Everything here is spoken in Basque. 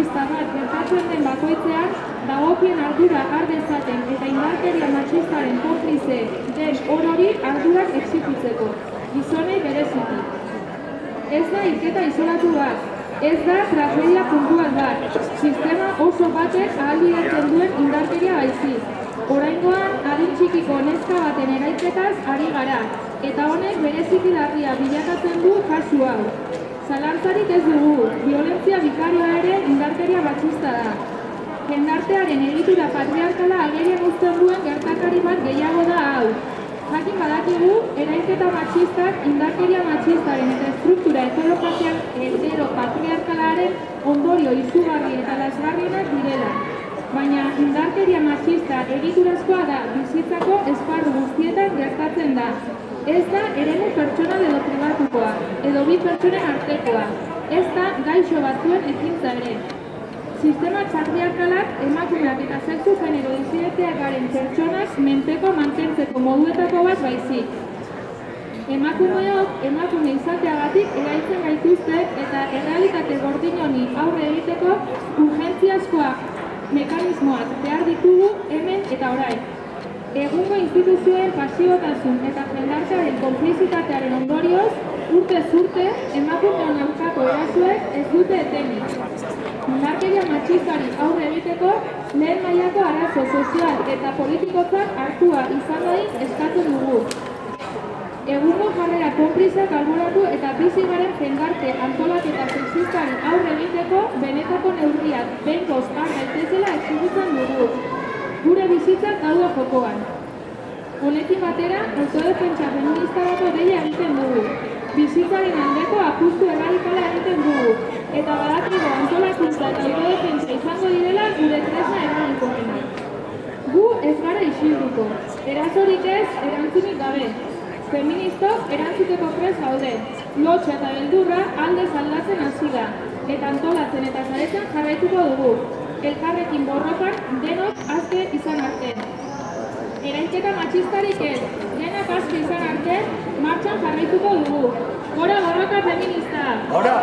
matxista bat gertatzen den bakoitzean, dagokien ardura har dezaten eta indarkeria matxistaren konplize den orori ardurak exikitzeko, gizonei bereziki. Ez da hilketa isolatu bat, ez da tragedia puntual bat, sistema oso batek ahalbidetzen duen indarkeria baizik. Oraingoan adin txikiko neska baten erailketaz ari gara, eta honek bereziki larria bilakatzen du kasu hau. Zalantzarik ez dugu, violentzia bikarioa ere indarkeria matxista da. Jendartearen egitura patriarkala agerian uzten duen gertakari bat gehiago da hau. Jakin badakigu, erailketa matxistak indarkeria matxistaren eta estruktura heteropatriarkalaren ondorio izugarri eta lasgarrienak direla. Baina indarkeria matxista egiturazkoa da bizitzako esparru guztietan gertatzen da. Ez da eremu pertsonal edo pribatukoa, edo bi pertsonen artekoa. Ez da gaixo batzuen ekintza ere. Sistema patriarkalak emakumeak eta sexu genero disidenteak garen pertsonak menpeko mantentzeko moduetako bat baizik. Emakumeok emakume izateagatik erailtzen gaituzte eta errealitate gordin honi aurre egiteko urgentziazkoa mekanismoak behar ditugu hemen eta orain. Egungo instituzioen pasibotasun eta jendartearen konplizitatearen ondorioz, urtez urte, emakumeon aurkako erasoek ez dute etenik. Indarkeria matxistari aurre egiteko lehen mailako arazo sozial eta politikotzat hartua izan dadin eskatzen dugu. Egungo jarrera konplizak alboratu eta bizi garen jendarte antolaketa sexistari aurre egiteko benetako neurriak behingoz har daitezela exigitzen dugu. Gure bizitzak daude jokoan. Honekin batera, autodefentsa feministarako deia egiten dugu. Bizitzaren aldeko apustu erradikala egiten dugu. Eta badakigu antolakuntza eta autodefentsa izango direla gure tresna eraginkorrena. Gu ez gara isilduko. Erasorik ez, erantzunik gabe. Feministok erantzuteko prest gaude. Lotxa eta beldurra aldez aldatzen hasi da. Eta antolatzen eta saretzen jarraituko dugu. Elkarrekin borrokan denok aske izan arte. Erailketa matxistarik ez, denak aske izan arte, martxan jarraituko dugu. Gora borroka feminista! Gora!